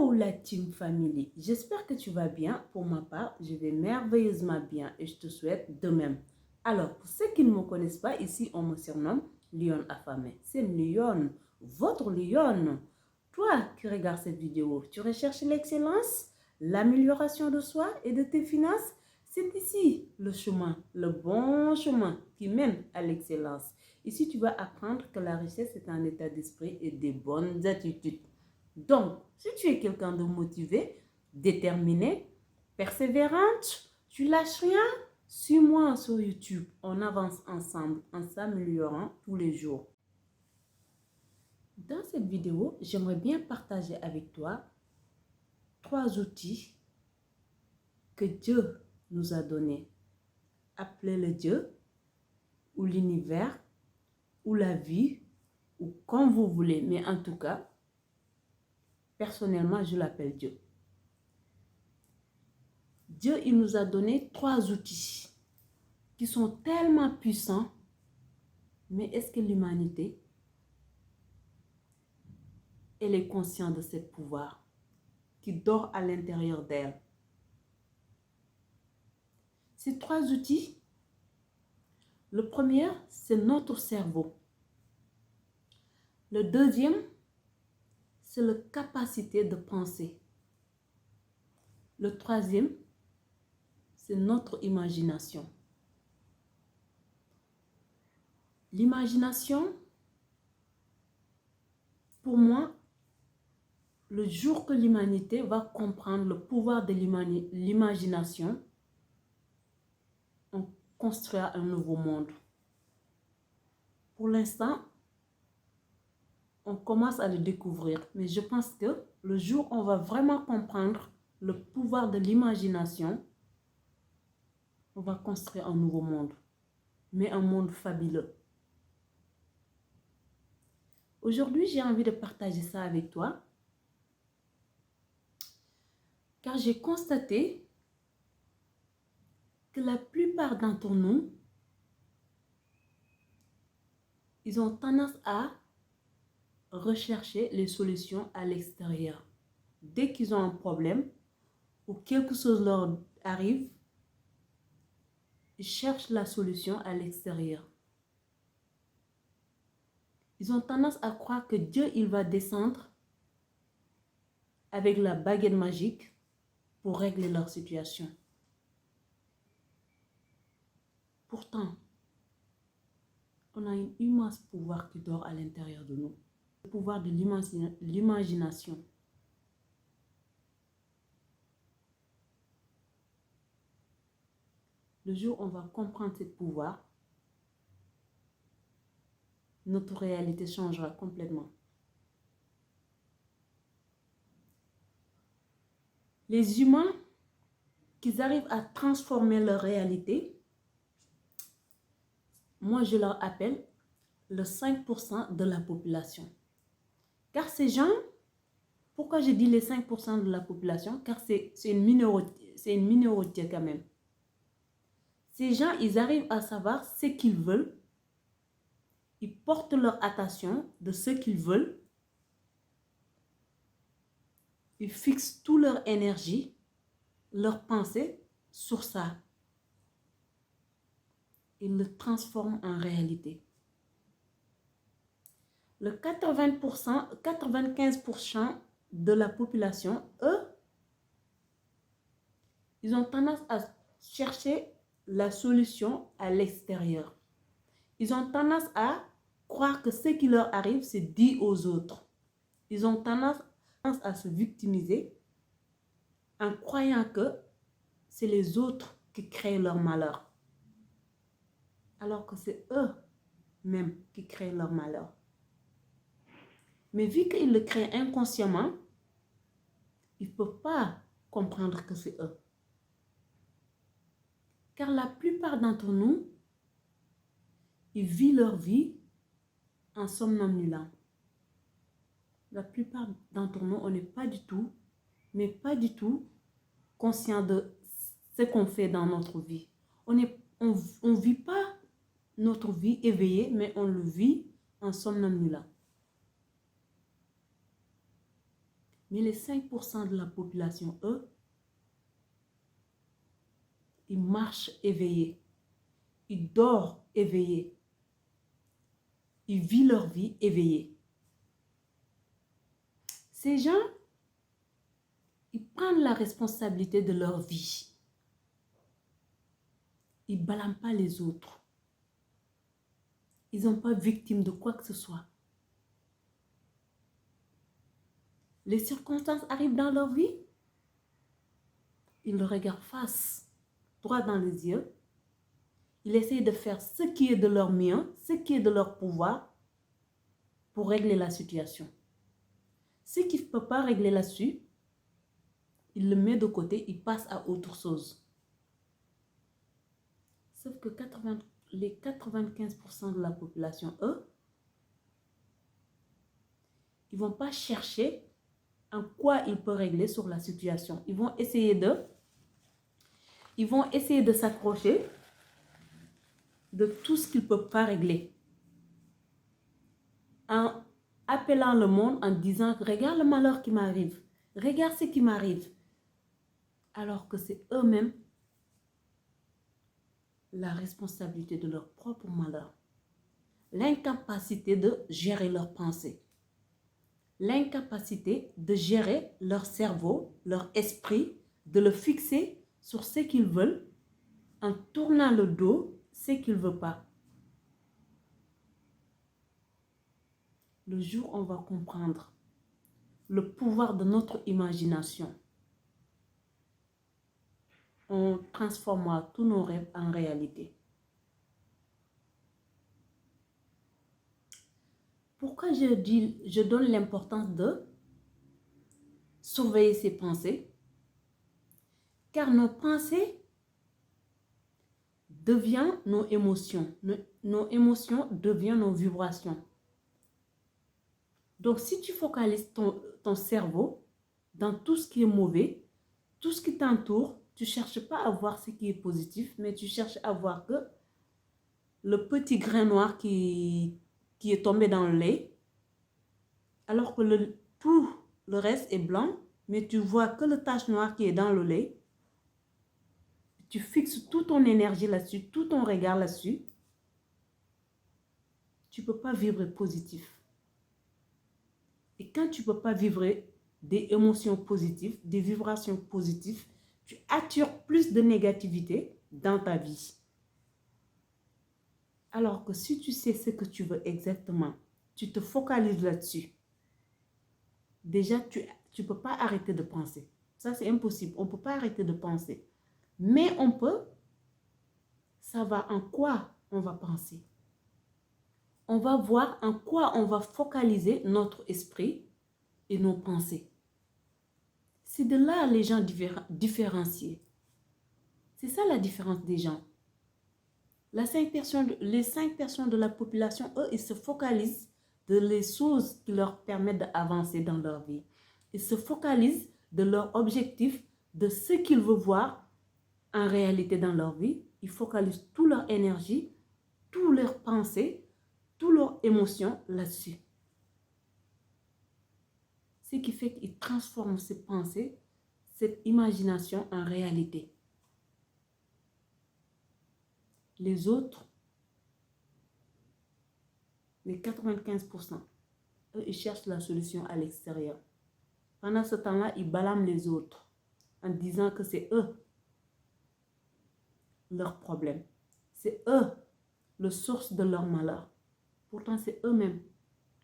Hello la Team Family, j'espère que tu vas bien. Pour ma part, je vais merveilleusement bien et je te souhaite de même. Alors, pour ceux qui ne me connaissent pas, ici on me surnomme Lion affamé. C'est Lion, votre Lion. Toi qui regardes cette vidéo, tu recherches l'excellence, l'amélioration de soi et de tes finances? C'est ici le chemin, le bon chemin qui mène à l'excellence. Ici, tu vas apprendre que la richesse est un état d'esprit et des bonnes attitudes. Donc, si tu es quelqu'un de motivé, déterminé, persévérante, tu lâches rien, suis-moi sur YouTube. On avance ensemble en s'améliorant tous les jours. Dans cette vidéo, j'aimerais bien partager avec toi 3 outils que Dieu nous a donnés. Appelez-le Dieu, ou l'univers, ou la vie, ou comme vous voulez. Mais en tout cas, personnellement, je l'appelle Dieu. Dieu, il nous a donné 3 outils qui sont tellement puissants, mais est-ce que l'humanité, elle est consciente de ce pouvoir qui dort à l'intérieur d'elle? Ces 3 outils, le premier, c'est notre cerveau. Le deuxième, c'est la capacité de penser. Le troisième, c'est notre imagination. L'imagination, pour moi, le jour que l'humanité va comprendre le pouvoir de l'imagination, on construira un nouveau monde. Pour l'instant, on commence à le découvrir, mais je pense que le jour où on va vraiment comprendre le pouvoir de l'imagination, on va construire un nouveau monde, mais un monde fabuleux. Aujourd'hui, j'ai envie de partager ça avec toi, car j'ai constaté que la plupart d'entre nous, ils ont tendance à rechercher les solutions à l'extérieur. Dès qu'ils ont un problème ou quelque chose leur arrive, ils cherchent la solution à l'extérieur. Ils ont tendance à croire que Dieu, il va descendre avec la baguette magique pour régler leur situation. Pourtant, on a un immense pouvoir qui dort à l'intérieur de nous. Le pouvoir de l'imagination. Le jour où on va comprendre ce pouvoir, notre réalité changera complètement. Les humains qui arrivent à transformer leur réalité, moi je leur appelle le 5% de la population. Car ces gens, pourquoi je dis les 5% de la population? Car c'est une minorité quand même. Ces gens, ils arrivent à savoir ce qu'ils veulent. Ils portent leur attention de ce qu'ils veulent. Ils fixent toute leur énergie, leur pensée sur ça. Ils le transforment en réalité. Le 80%, 95% de la population, eux, ils ont tendance à chercher la solution à l'extérieur. Ils ont tendance à croire que ce qui leur arrive, c'est dit aux autres. Ils ont tendance à se victimiser en croyant que c'est les autres qui créent leur malheur. Alors que c'est eux-mêmes qui créent leur malheur. Mais vu qu'ils le créent inconsciemment, ils ne peuvent pas comprendre que c'est eux. Car la plupart d'entre nous, ils vivent leur vie en somnambulant. La plupart d'entre nous, on n'est pas du tout, mais pas du tout conscient de ce qu'on fait dans notre vie. On ne vit pas notre vie éveillée, mais on le vit en somnambulant. Mais les 5% de la population, eux, ils marchent éveillés. Ils dorment éveillés. Ils vivent leur vie éveillée. Ces gens, ils prennent la responsabilité de leur vie. Ils ne blâment pas les autres. Ils n'ont pas victime de quoi que ce soit. Les circonstances arrivent dans leur vie. Ils le regardent face, droit dans les yeux. Ils essayent de faire ce qui est de leur mieux, ce qui est de leur pouvoir pour régler la situation. Ce qu'ils ne peuvent pas régler là-dessus, ils le mettent de côté, ils passent à autre chose. Sauf que les 95% de la population, eux, ils ne vont pas chercher en quoi ils peuvent régler sur la situation. Ils vont essayer de s'accrocher de tout ce qu'ils ne peuvent pas régler. En appelant le monde, en disant, regarde le malheur qui m'arrive, regarde ce qui m'arrive. Alors que c'est eux-mêmes la responsabilité de leur propre malheur. L'incapacité de gérer leurs pensées. L'incapacité de gérer leur cerveau, leur esprit, de le fixer sur ce qu'ils veulent en tournant le dos ce qu'ils ne veulent pas. Le jour où on va comprendre le pouvoir de notre imagination, on transformera tous nos rêves en réalité. Pourquoi je donne l'importance de surveiller ses pensées? Car nos pensées deviennent nos émotions. Nos émotions deviennent nos vibrations. Donc, si tu focalises ton cerveau dans tout ce qui est mauvais, tout ce qui t'entoure, tu ne cherches pas à voir ce qui est positif, mais tu cherches à voir que le petit grain noir qui est tombé dans le lait, alors que tout le reste est blanc, mais tu vois que le tache noire qui est dans le lait. Tu fixes toute ton énergie là-dessus, tout ton regard là-dessus. Tu ne peux pas vibrer positif. Et quand tu ne peux pas vibrer des émotions positives, des vibrations positives, tu attires plus de négativité dans ta vie. Alors que si tu sais ce que tu veux exactement, tu te focalises là-dessus. Déjà, tu ne peux pas arrêter de penser. Ça, c'est impossible. On ne peut pas arrêter de penser. Mais on peut savoir en quoi on va penser. On va voir en quoi on va focaliser notre esprit et nos pensées. C'est de là les gens différencient. C'est ça la différence des gens. Les 5 personnes de la population, eux, ils se focalisent de les choses qui leur permettent d'avancer dans leur vie. Ils se focalisent de leur objectif, de ce qu'ils veulent voir en réalité dans leur vie. Ils focalisent toute leur énergie, toutes leurs pensées, toutes leurs émotions là-dessus. Ce qui fait qu'ils transforment ces pensées, cette imagination en réalité. Les autres, les 95%, eux, ils cherchent la solution à l'extérieur. Pendant ce temps-là, ils blâment les autres en disant que c'est eux leur problème. C'est eux la source de leur malheur. Pourtant, c'est eux-mêmes.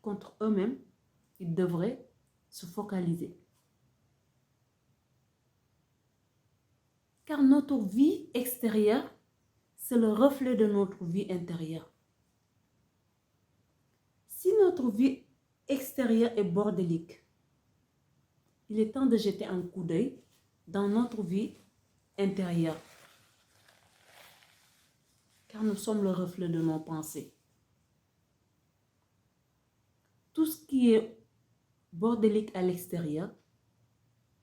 Contre eux-mêmes, ils devraient se focaliser. Car notre vie extérieure, c'est le reflet de notre vie intérieure. Si notre vie extérieure est bordélique, il est temps de jeter un coup d'œil dans notre vie intérieure. Car nous sommes le reflet de nos pensées. Tout ce qui est bordélique à l'extérieur,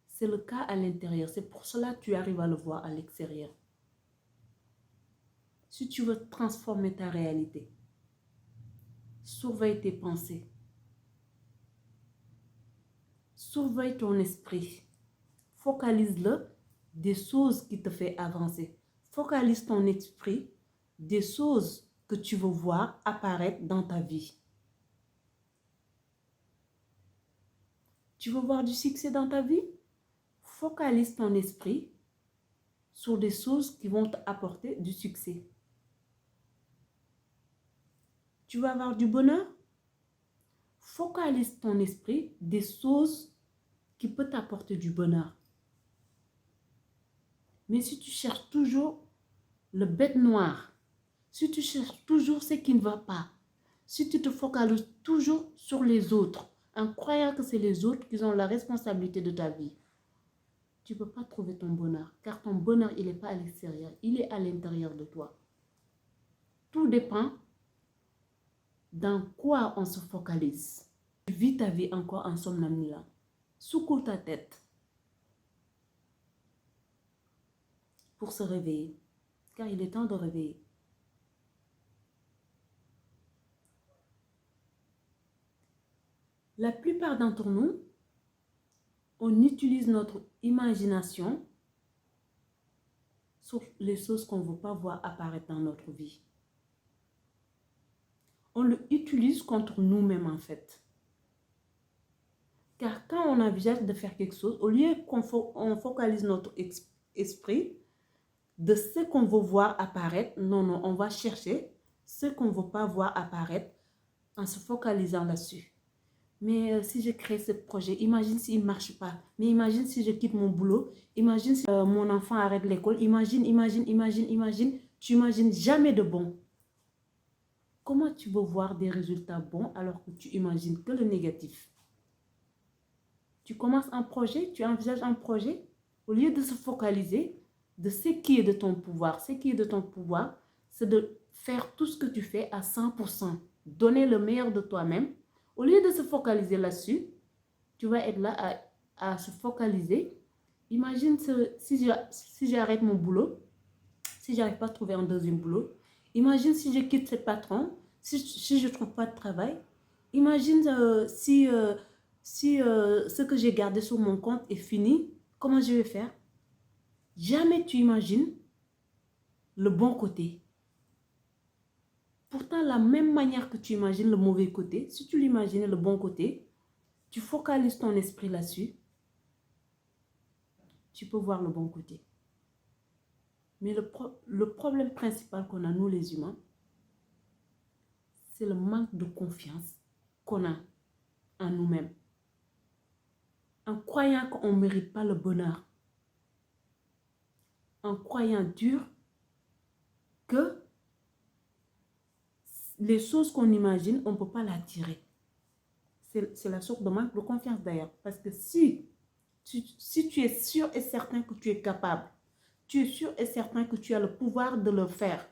c'est le cas à l'intérieur. C'est pour cela que tu arrives à le voir à l'extérieur. Si tu veux transformer ta réalité, surveille tes pensées. Surveille ton esprit. Focalise-le des choses qui te font avancer. Focalise ton esprit des choses que tu veux voir apparaître dans ta vie. Tu veux voir du succès dans ta vie? Focalise ton esprit sur des choses qui vont t'apporter du succès. Tu veux avoir du bonheur? Focalise ton esprit des choses qui peuvent t'apporter du bonheur. Mais si tu cherches toujours le bête noir, si tu cherches toujours ce qui ne va pas, si tu te focalises toujours sur les autres, en croyant que c'est les autres qui ont la responsabilité de ta vie, tu ne peux pas trouver ton bonheur. Car ton bonheur, il n'est pas à l'extérieur, il est à l'intérieur de toi. Tout dépend dans quoi on se focalise. Tu vis ta vie encore en somnambulant. Secoue ta tête pour se réveiller. Car il est temps de réveiller. La plupart d'entre nous, on utilise notre imagination sur les choses qu'on ne veut pas voir apparaître dans notre vie. On l'utilise contre nous-mêmes en fait. Car quand on envisage de faire quelque chose, au lieu qu'on focalise notre esprit de ce qu'on veut voir apparaître, non, on va chercher ce qu'on ne veut pas voir apparaître en se focalisant là-dessus. Mais si je crée ce projet, imagine s'il ne marche pas. Mais imagine si je quitte mon boulot. Imagine si mon enfant arrête l'école. Imagine. Tu n'imagines jamais de bon. Comment tu veux voir des résultats bons alors que tu imagines que le négatif? Tu commences un projet, tu envisages un projet. Au lieu de se focaliser de ce qui est de ton pouvoir, c'est de faire tout ce que tu fais à 100%. Donner le meilleur de toi-même. Au lieu de se focaliser là-dessus, tu vas être là à se focaliser. Imagine si j'arrête mon boulot, si je n'arrive pas à trouver un deuxième boulot. Imagine si je quitte ce patron, si je ne trouve pas de travail. Imagine si ce que j'ai gardé sur mon compte est fini, comment je vais faire? Jamais tu imagines le bon côté. Pourtant, la même manière que tu imagines le mauvais côté, si tu l'imagines le bon côté, tu focalises ton esprit là-dessus, tu peux voir le bon côté. Mais le problème principal qu'on a, nous les humains, c'est le manque de confiance qu'on a en nous-mêmes. En croyant qu'on ne mérite pas le bonheur. En croyant dur que les choses qu'on imagine, on ne peut pas l'attirer. C'est la sorte de manque de confiance d'ailleurs. Parce que si tu es sûr et certain que tu es capable, tu es sûr et certain que tu as le pouvoir de le faire,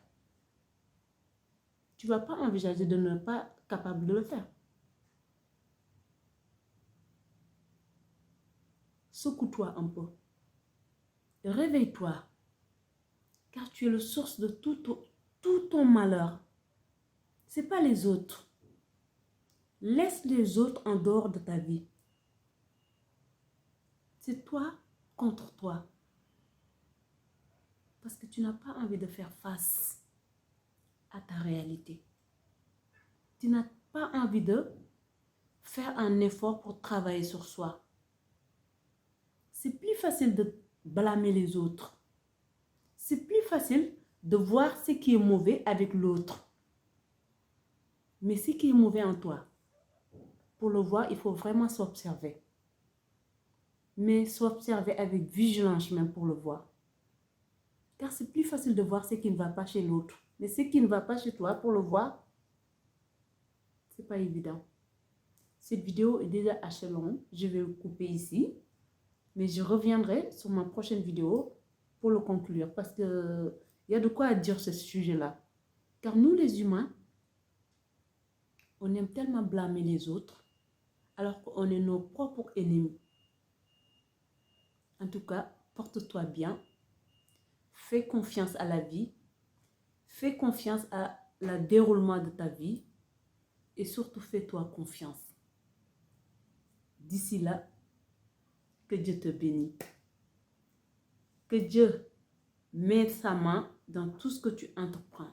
tu ne vas pas envisager de ne pas être capable de le faire. Secoue-toi un peu. Réveille-toi. Car tu es la source de tout ton malheur. Ce n'est pas les autres. Laisse les autres en dehors de ta vie. C'est toi contre toi. Parce que tu n'as pas envie de faire face à ta réalité. Tu n'as pas envie de faire un effort pour travailler sur soi. C'est plus facile de blâmer les autres. C'est plus facile de voir ce qui est mauvais avec l'autre. Mais ce qui est mauvais en toi, pour le voir, il faut vraiment s'observer. Mais s'observer avec vigilance même pour le voir. Car c'est plus facile de voir ce qui ne va pas chez l'autre. Mais ce qui ne va pas chez toi, pour le voir, ce n'est pas évident. Cette vidéo est déjà assez longue. Je vais le couper ici. Mais je reviendrai sur ma prochaine vidéo pour le conclure. Parce qu'il y a de quoi dire sur ce sujet-là. Car nous les humains, on aime tellement blâmer les autres alors qu'on est nos propres ennemis. En tout cas, porte-toi bien. Fais confiance à la vie. Fais confiance à le déroulement de ta vie. Et surtout, fais-toi confiance. D'ici là, Que Dieu te bénisse. Que Dieu mette sa main dans tout ce que tu entreprends.